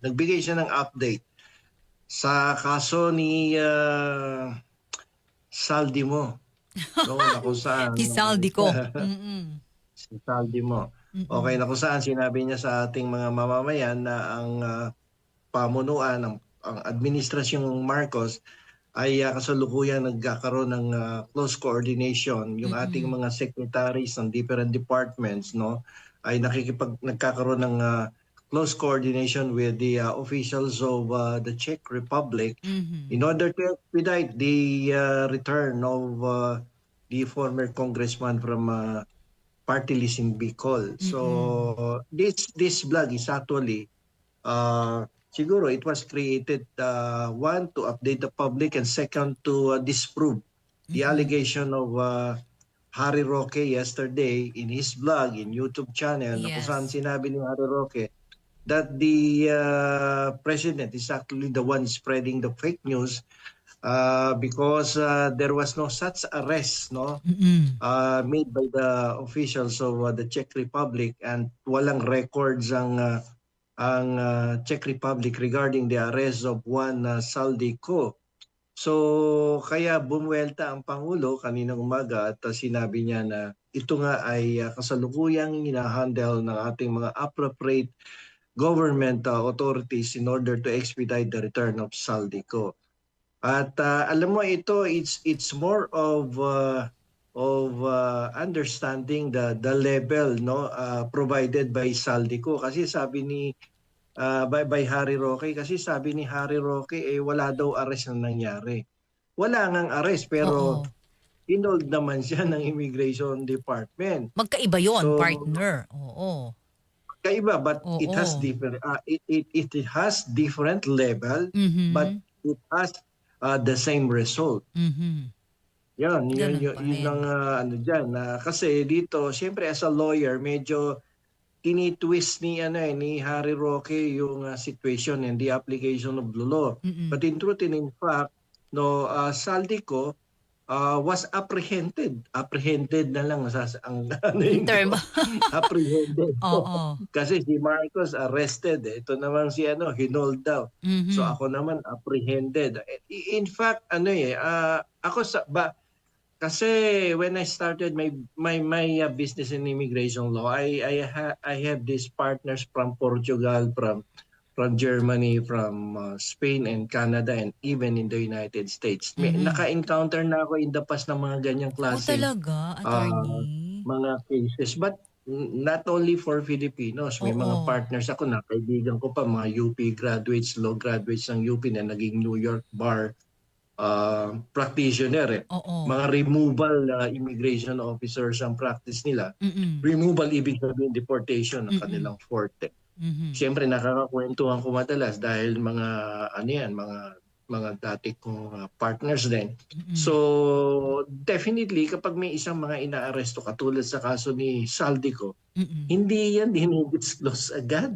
nagbigay siya ng update sa kaso ni Saldimo, no, na kung saan Si Saldi ko. Mm-mm. si Saldimo. Okay, Mm-mm. na kung saan sinabi niya sa ating mga mamamayan na ang pamunuan ang administrasyong Marcos ay kasalukuyang nagkakaroon ng close coordination. Yung ating Mm-mm. mga secretaries ng different departments, no, ay nagkakaroon ng close coordination with the officials of the Czech Republic Mhm. in order to expedite the return of the former congressman from party list in Bicol. Mm-mm. So this blog is actually siguro it was created, one, to update the public, and second, to disprove the Mm-mm. allegation of Harry Roque yesterday in his blog, in YouTube channel, na kung saan Yes. sinabi ni Harry Roque that the president is actually the one spreading the fake news because there was no such arrest, no, Mm-mm. made by the officials of the Czech Republic, and walang records ang Czech Republic regarding the arrest of Juan Saldico. So kaya bumuelta ang Pangulo kaninang umaga at sinabi niya na ito nga ay kasalukuyang hinahandle ng ating mga appropriate government authorities in order to expedite the return of Saldico. At alam mo ito, it's more of understanding the level, no, provided by Saldico, kasi sabi ni by Harry Roque, kasi sabi ni Harry Roque wala daw arrest na nangyari. Wala ngang arrest pero Oo. inold naman siya ng Immigration Department. Magkaiba yon, So partner. Oo. kaiba, but it has Oo. different it has different level, but Mhm. it has the same result. Mhm. Yun, Ganun yun, pa yun rin. ang ano dyan. Kasi dito, siyempre as a lawyer, medyo tinitwist ni Harry Roque yung situation and the application of the law. Mm-mm. But in truth and in fact, no, Saldico was apprehended. Apprehended na lang ang ano Yung yun term. ko. Apprehended. Oo. Kasi si Marcos arrested. Ito naman si hinold daw. So Mhm. ako naman apprehended. In fact, ako kasi when I started my business in immigration law, I have these partners from Portugal, from Germany, from Spain and Canada, and even in the United States. Mhm. Naka-encounter na ako in the past ng mga ganyang Oh, klaseng talaga, uh, attorney? mga cases. But not only for Filipinos, may mga Oo. partners ako na kaibigan ko pa, mga UP graduates, law graduates ng UP na naging New York bar practitioner Oo. Mga removal immigration officers ang practice nila. Mm-mm. Removal ibig sabihin deportation ng Mm-mm. kanilang forte. Mhm. Siyempre nakakakwentuhan ko madalas dahil mga mga dati kong partners din. Mm-mm. So definitely kapag may isang mga inaaresto katulad sa kaso ni Saldico, Mm-mm. hindi yan dinidisclose agad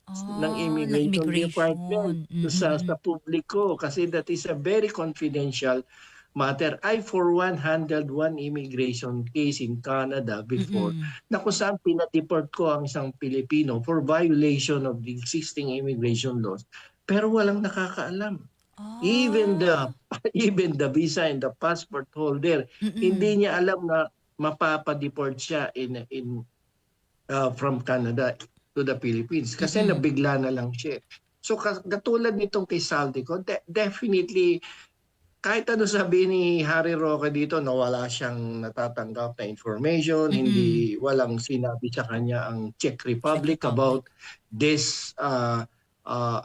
ng Ng Immigration Department immigration. sa Mm-mm. publiko kasi that is a very confidential matter. I for one handled one immigration case in Canada before Mm-mm. na kung saan pinadeport ko ang isang Pilipino for violation of the existing immigration laws pero walang nakakaalam. Even the Ah. even the visa and the passport holder Mm-mm. hindi niya alam na mapapadeport siya from Canada to the Philippines kasi Mm-mm. nabigla na lang siya. So katulad nitong kay Saldico, definitely kahit ano sabihin ni Harry Roque dito na wala siyang natatanggap na information, Mm-mm. walang sinabi sa kanya ang Czech Czech Republic Republic. about this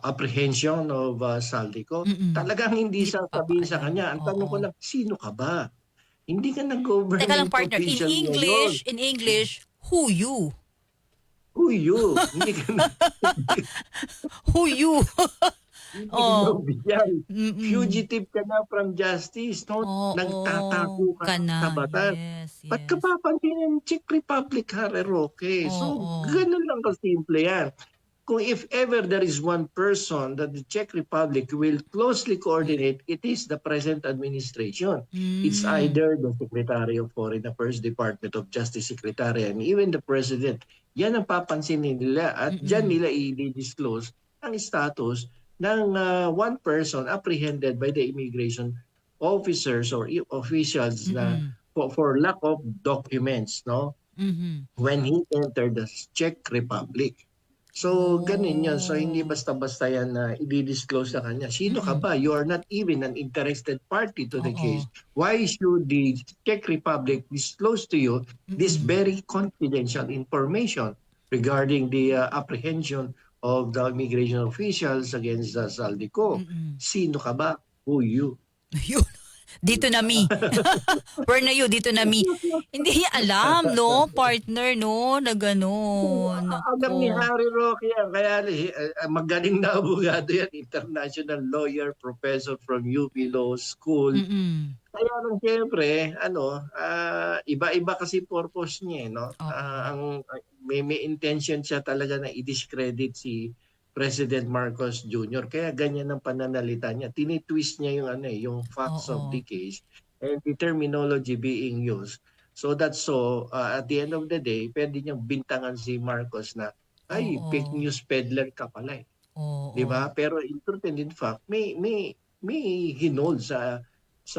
apprehension of Saldico. Mm-mm. Talagang hindi Hindi sasabihin sa papaalam. kanya. Ang tanong ko Oo. lang, sino ka ba? Hindi ka na Teka lang, government partner. In official ngayon. English, in English, who you? Who you? Hindi ka na Who you? Hindi ka Oh. nabigyan. Mm-mm. Fugitive ka na from justice, no? Oo. Nagtatago ka Ka na sa na. batas. Yes, Ba't ka yes. papansinin ng Czech Republic, Harry Roque? So, Oo. ganun lang kasimple yan. Kung if ever there is one person that the Czech Republic will closely coordinate, it is the present administration. It's Mm. either the Secretary of Foreign Affairs, Department of Justice Secretary, and even the President. Yan ang papansinin nila at dyan Mm-mm. nila i-disclose ang status ng one person apprehended by the immigration officers or officials na Mm-mm. for lack of documents, no? Mhm. When he entered the Czech Republic. So, ganun yun. So, hindi Oh. basta-basta yan na i-disclose na kanya. Sino ka Mm-mm. ba? You are not even an interested party to the Oo. case. Why should the Czech Republic disclose to you this Mm-mm. very confidential information regarding the apprehension of the immigration officials against Saldico? Mm-mm. Sino ka ba? Who you? Yun. Dito na mi. Where na you? Dito na mi. Hindi niya alam, no? Partner, no? Na gano'n. Alam ni Nako. Harry Roque yan. Kaya magaling na abogado yan. International lawyer, professor from UP Law School. Mm-mm. Kaya lang siyempre, iba-iba kasi purpose niya, no? Oo. May intention siya talaga na i-discredit si President Marcos Jr. Kaya ganyan ang pananalita niya. Tinitwist niya yung facts of Oo. the case and the terminology being used. So at the end of the day, pwede niyang bintangan si Marcos na, ay, fake Oo. news peddler ka pala eh. Di Oo. ba? Pero in truth and in fact, may hinold sa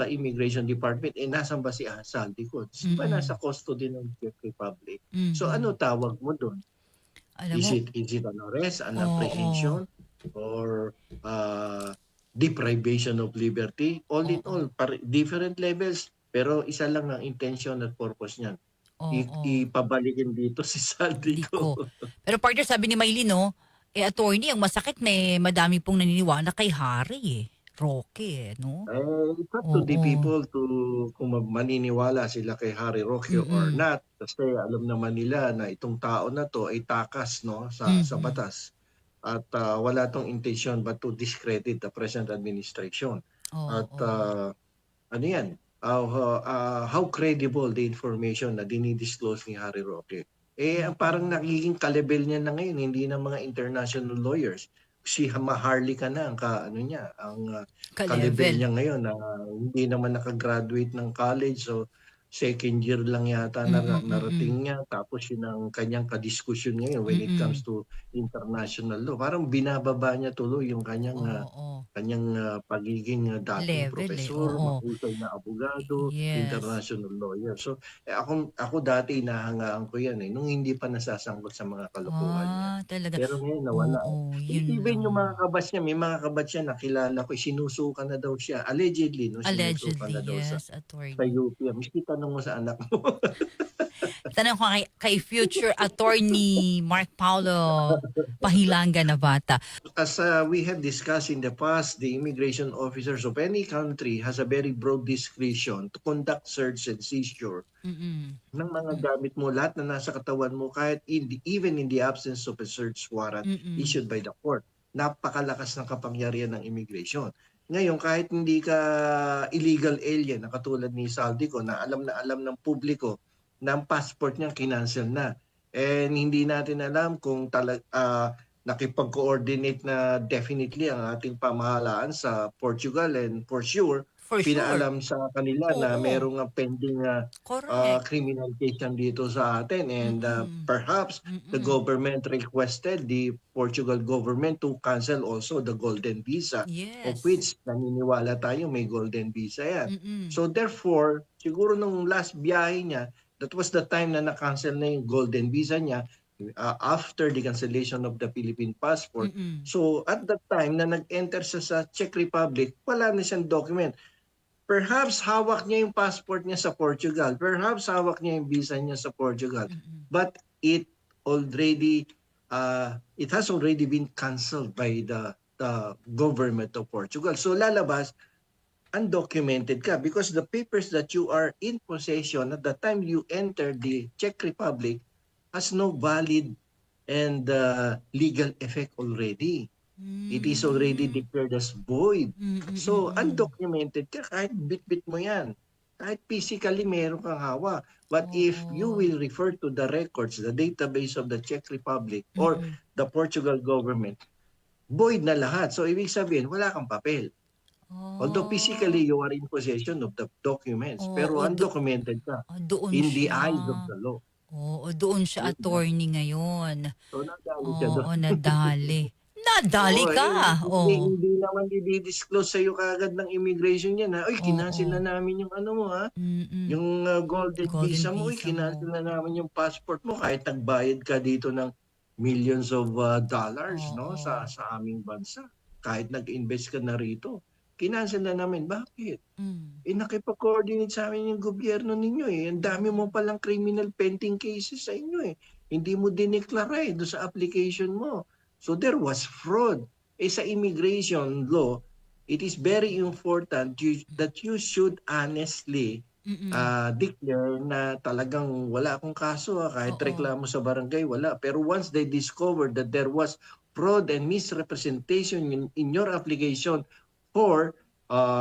Immigration Department, nasan ba si Saldi ko? Di ba nasa Mm-mm. custody ng Czech Republic? So ano Mhm. tawag mo doon? Alam Is mo, it an arrest, an oo. apprehension, or deprivation of liberty? All in Oo. all, different levels, pero isa lang ang intention at purpose niyan. Oo. Ipabalikin dito si Saldi Hindi ko. ko. Pero partner, sabi ni Maylin, no, attorney, ang masakit na madami pong naniniwala kay Harry eh. Roque eh, no? It's up to the Oo. people to kung maniniwala sila kay Harry Roque or Mm-mm. not. Kasi alam naman nila na itong tao na to ay takas, no, sa Mhm. batas. At wala tong intention but to discredit the present administration. At Oo. ano yan? How credible the information na dinidisclose ni Harry Roque? Ang parang Mm-mm. nagiging kalebel niya na ngayon, hindi na mga international lawyers. Si Maharlika na ang kalebel Ka-level. niya ngayon na hindi naman nakagraduate ng college. So, second year lang yata Mm-mm. Mm-mm. narating niya. Tapos yun ang kanyang kadiskusyon ngayon when it comes Mm-mm. to international law. Parang binababa niya tuloy yung Oo. kanyang pagiging dating Level eh. profesor, Oo. mahusay na abogado, Yes. international lawyer. So, ako dati inahangaan ko yan nung hindi pa nasasangkot sa mga kalokohan niya. Talaga. Pero ngayon nawala. Oo, yun Even lang. yung mga kabats niya, may mga kabats siya nakilala ko, sinusukan na daw siya. Allegedly, no, sinusukan Allegedly, na daw sa yes, attorney. UP. Miski tanong mo sa anak mo. Tanong ko kay future attorney Mark Paulo Pahilanga na bata. As we have discussed in the past, the immigration officers of any country has a very broad discretion to conduct search and seizure Mm-mm. ng mga gamit mo, lahat na nasa katawan mo, kahit even in the absence of a search warrant Mm-mm. issued by the court. Napakalakas ng kapangyarihan ng immigration. Ngayon, kahit hindi ka illegal alien, na katulad ni Saldico, na alam ng publiko na ang passport niya kinancel na. And hindi natin alam kung nakipag-coordinate na definitely ang ating pamahalaan sa Portugal, and for sure, For sure. pinaalam sa kanila na Oo. merong pending Correct. criminal case yan dito sa atin, and Mm-mm. perhaps the Mm-mm. government requested the Portugal government to cancel also the golden visa, of Yes. which naniniwala tayo may golden visa yan. Mm-mm. So therefore, siguro nung last biyahe niya, that was the time na na-cancel na yung golden visa niya after the cancellation of the Philippine passport. Mm-mm. So at that time na nag-enter siya sa Czech Republic, wala na siyang document. Perhaps hawak niya yung passport niya sa Portugal. Perhaps hawak niya yung visa niya sa Portugal. Mm-mm. But it has already been cancelled by the government of Portugal. So lalabas, undocumented ka because the papers that you are in possession at the time you enter the Czech Republic has no valid and legal effect already. It is already declared as void. So, undocumented ka, kahit bit-bit mo yan. Kahit physically meron kang hawak. But if you Oo. will refer to the records, the database of the Czech Republic or Mm-mm. the Portugal government, void na lahat. So, ibig sabihin, wala kang papel. Although Oh. physically you are in possession of the documents, pero Oo, undocumented ka doon in the siya. eyes of the law. Oo, doon siya Diba? attorney ngayon. So, nadali siya Oo, doon. nadali. nadali Oo, ka. Oo. hindi naman i-disclose sa'yo kaagad ng immigration yan ha. Uy, kinancel na Oo. namin yung ano mo ha. Mm. Yung golden Golden visa mo, uy, visa kinancel mo. na namin yung passport mo kahit nagbayad ka dito ng millions of dollars no sa Oo. aming bansa. Kahit nag-invest ka na rito. Kinancel na namin. Bakit? Mm. Nakipag-coordinate sa amin yung gobyerno ninyo eh. Ang dami mo Mm. palang criminal pending cases sa inyo eh. Hindi mo dineklara eh doon sa application mo. So there was fraud. Sa immigration law, it is very important that you should honestly Mm. declare na talagang wala akong kaso kahit Oo. reklamo sa barangay, wala. Pero once they discovered that there was fraud and misrepresentation in your application for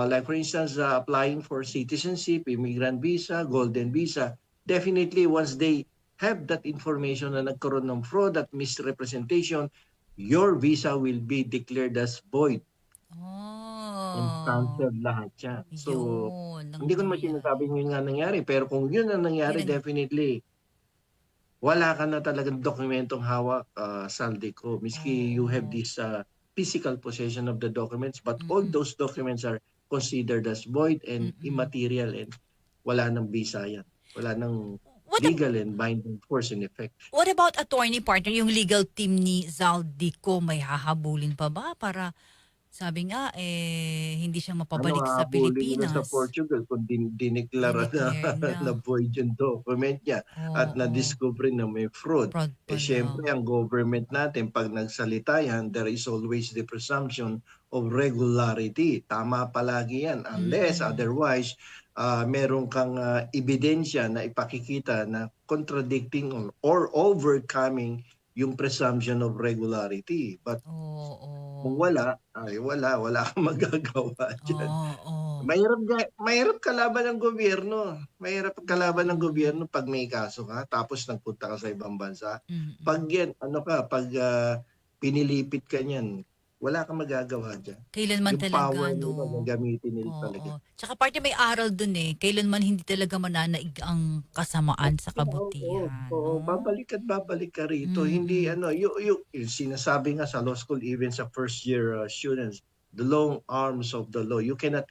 like for instance, applying for citizenship, immigrant visa, golden visa, definitely once they have that information na nagkaroon ng fraud at misrepresentation, your visa will be declared as void and Oh. canceled lahat yan. So, Yun ang hindi ko naman nangyari. sinasabing yun nga nangyari, pero kung yun ang Yun nangyari, ang definitely, wala ka na talagang dokumentong hawak, Saldico. Miski you have oo. this physical possession of the documents, but all Mm. those documents are considered as void and Mm. immaterial and wala nang visa yan. Wala nang What ab- legal and binding force in effect. what about attorney partner, yung legal team ni Zaldico, may hahabulin pa ba para sabi nga hindi siya Ano mapabalik sa hahabulin nila sa Pilipinas? Portugal kung dineklara na, Dineclare na. na void yung document niya at Oo. na-discover na may fraud. Fraud pala. Siyempre, ang government natin, pag nagsalita yan, there is always the presumption of regularity. Tama palagi yan. Unless, Mm. otherwise, meron kang ebidensya na ipakikita na contradicting or overcoming yung presumption of regularity. But kung Oo. wala, ay wala kang magagawa diyan. Oo. Mahirap kalaban ng gobyerno. Mahirap kalaban ng Mm. gobyerno 'pag may kaso ka tapos nagpunta ka sa ibang bansa. 'Pag Mm. yan ano ka, 'pag pinilipit ka niyan, wala kang magagawa diyan. Kailanman Yung power talaga, nila 'no? gagamitin nila talaga. Oo. Tsaka parte may aral dun kailanman hindi talaga mananaig ang kasamaan sa Oo, kabutihan, oo, 'no? babalik at babalik ka rito. Hindi Mm. ano, yung sinasabi nga sa law school even sa first year students, the long arms of the law. You cannot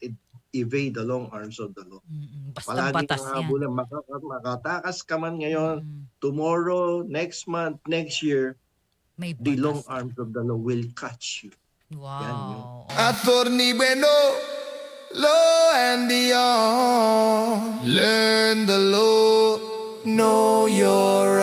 evade the long arms of the law. Basta Palagi batas kang 'yan. habulan, makatakas ka man ngayon, Mm. tomorrow, next month, next year, May the long batas arms 'yan. of the law will catch you. Yan yun. Wow. Attorney Bueno, law and beyond. Learn the law, know your